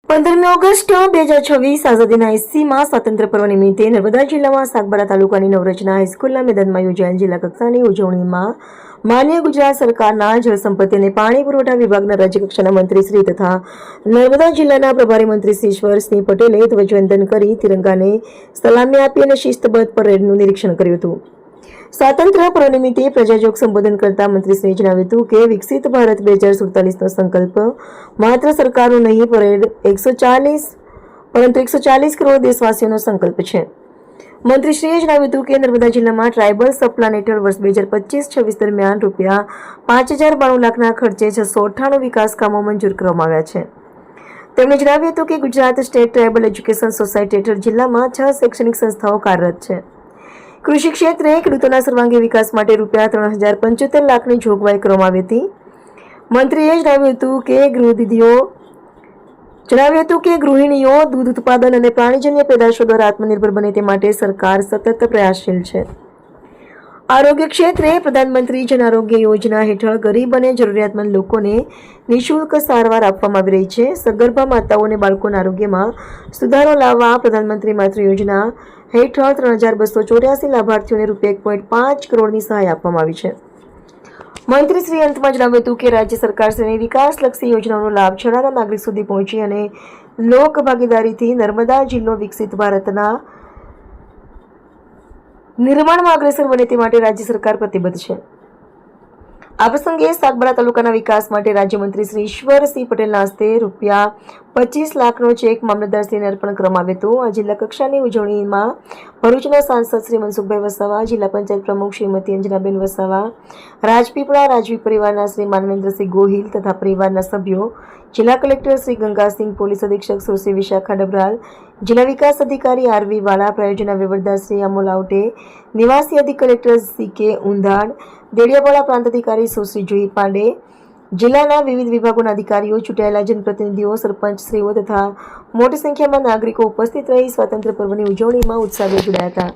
15મી August 2026 આઝાદીના 80મા સ્વાતંત્ર્ય પર્વ નિમિત્તે નર્મદા જિલ્લામાં સાગબારા તાલુકાની નવરચના હાઈસ્કૂલના મેદાનમાં યોજાયેલ જિલ્લા કક્ષાની ઉજવણીમાં માન્ય ગુજરાત સરકારના જળસંપત્તિ અને પાણી પુરવઠા વિભાગના રાજ્યકક્ષાના મંત્રીશ્રી તથા નર્મદા જિલ્લાના પ્રભારી મંત્રી શ્રી ઈશ્વરસિંહ પટેલે ધ્વજવંદન કરી તિરંગાને સલામી આપી અને શિસ્તબદ્ધ પરેડનું નિરીક્ષણ કર્યું હતું। સ્વાતંત્ર્ય પર્વ નિમિત્તે પ્રજાજોગ સંબોધન કરતા મંત્રીશ્રીએ જણાવ્યું હતું કે વિકસિત ભારત 2047નો સંકલ્પ માત્ર સરકારનો નહીં પરંતુ 140 કરોડ દેશવાસીઓનો સંકલ્પ છે। મંત્રીશ્રીએ જણાવ્યું હતું કે નર્મદા જિલ્લામાં ટ્રાઇબલ સબપ્લાન હેઠળ વર્ષ 2025-26 દરમિયાન રૂપિયા 5092 લાખના ખર્ચે 698 વિકાસ કામો મંજૂર કરવામાં આવ્યા છે। તેમણે જણાવ્યું હતું કે Gujarat state tribal education society હેઠળ જિલ્લામાં 6 શૈક્ષણિક સંસ્થાઓ કાર્યરત છે। કૃષિ ક્ષેત્રે ખેડૂતોના સર્વાંગી વિકાસ માટે રૂપિયા 3075 લાખની જોગવાઈ કરવામાં આવી હતી। મંત્રીએ જણાવ્યું હતું કે ગૃહિણીઓ દૂધ ઉત્પાદન અને પ્રાણીજન્ય પેદાશો દ્વારા આત્મનિર્ભર બને તે માટે સરકાર સતત પ્રયાસશીલ છે। આરોગ્ય ક્ષેત્રે પ્રધાનમંત્રી જન આરોગ્ય યોજના હેઠળ ગરીબ અને જરૂરિયાતમંદ લોકોને નિઃશુલ્ક સારવાર આપવામાં આવી રહી છે। સગર્ભા માતાઓ અને બાળકોના આરોગ્યમાં સુધારો લાવવા પ્રધાનમંત્રી માતૃ યોજના હેઠળ 3284 લાભાર્થીઓને રૂપિયા 1.5 કરોડની સહાય આપવામાં આવી છે। મંત્રીશ્રી અંતમાં જણાવ્યું હતું કે રાજ્ય સરકારશ્રીની વિકાસલક્ષી યોજનાઓનો લાભ છેવાડાના નાગરિક સુધી પહોંચી અને લોક ભાગીદારીથી નર્મદા જિલ્લો વિકસિત ભારતના નિર્માણમાં અગ્રેસર બને તે માટે રાજ્ય સરકાર પ્રતિબદ્ધ છે। આ પ્રસંગે સાગબારા તાલુકાના વિકાસ માટે રાજ્યમંત્રી શ્રી ઈશ્વરસિંહ પટેલના હસ્તે રૂપિયા 25 લાખનો ચેક મામલતદારશ્રીને અર્પણ કરવામાં આવ્યો હતો। આ જિલ્લા કક્ષાની ઉજવણીમાં ભરૂચના સાંસદ શ્રી મનસુખભાઈ વસાવા, જિલ્લા પંચાયત પ્રમુખ શ્રીમતી અંજનાબેન વસાવા, રાજપીપળા રાજવી પરિવારના શ્રી માનવેન્દ્રસિંહ ગોહિલ તથા પરિવારના સભ્યો, જિલ્લા કલેક્ટર શ્રી ગંગાસિંહ, પોલીસ અધિક્ષક સુશ્રી વિશાખા ડબરાલ, જિલ્લા વિકાસ અધિકારી આરવી વાળા, પ્રાયોજના વેવરદાર શ્રી અમોલ આવટે, નિવાસી અધિક કલેક્ટર સી કે ઉંધાડ, દેડિયાપાડા પ્રાંત અધિકારી સુશ્રી જુહી પાંડે, જિલ્લાના વિવિધ વિભાગોના અધિકારીઓ, ચૂંટાયેલા જનપ્રતિનિધિઓ, સરપંચશ્રીઓ તથા મોટી સંખ્યામાં નાગરિકો ઉપસ્થિત રહી સ્વાતંત્ર્ય પર્વની ઉજવણીમાં ઉત્સાહભેર જોડાયા હતા।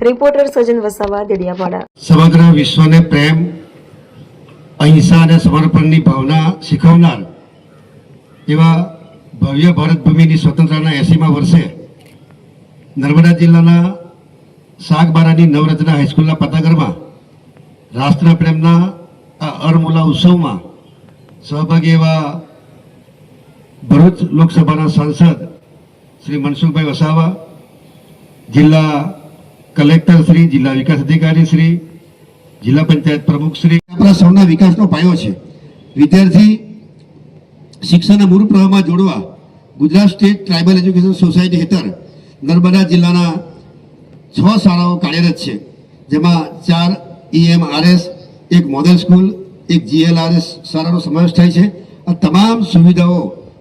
રિપોર્ટર સજન વસાવા, દેડિયાપાડા। સમગ્ર વિશ્વને પ્રેમ, અહિંસા અને સમર્પણની ભાવના શીખવનાર એવા ભવ્ય ભારત ભૂમિની સ્વતંત્રતાના 80મા વર્ષે નર્મદા જિલ્લાના સાગબારાની નવરચના હાઈસ્કૂલના પતાગરમાં રાષ્ટ્રપ્રેમના આ અરમુલા ઉત્સવમાં સહભાગી એવા ભરૂચ લોકસભાના સાંસદ શ્રી મનસુખભાઈ વસાવા, જિલ્લા કલેક્ટર શ્રી, જિલ્લા વિકાસ અધિકારી શ્રી, જિલ્લા પંચાયત પ્રમુખ શ્રી, આપણા સૌના વિકાસનો પાયો છે। વિદ્યાર્થી શિક્ષણના મૂળ પ્રવાહમાં જોડવા Gujarat state tribal education society હેઠળ નર્મદા જિલ્લાના 6 શાળાઓ કાર્યરત છે, જેમાં 4 EMRS, એક મોડેલ સ્કૂલ, એક GLRS શાળાનો સમાવેશ થાય છે। આ તમામ સુવિધાઓ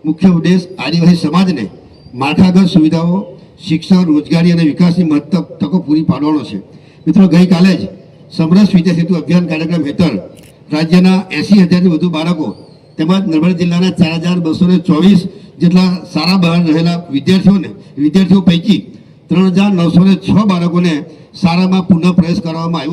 મુખ્ય ઉદ્દેશ આદિવાસી સમાજને માળખાગત સુવિધાઓ, શિક્ષણ, રોજગારી અને વિકાસની મહત્તમ તકો પૂરી પાડવાનો છે। મિત્રો, ગઈકાલે જ સમરસ વિદ્યા સેતુ અભિયાન કાર્યક્રમ હેઠળ રાજ્યના 80,000થી વધુ બાળકો તેમજ નર્મદા જિલ્લાના 4,224 જેટલા શાળા બહાર રહેલા વિદ્યાર્થીઓ પૈકી 3,906 બાળકોને શાળામાં પુનઃ પ્રવેશ કરવામાં આવ્યો।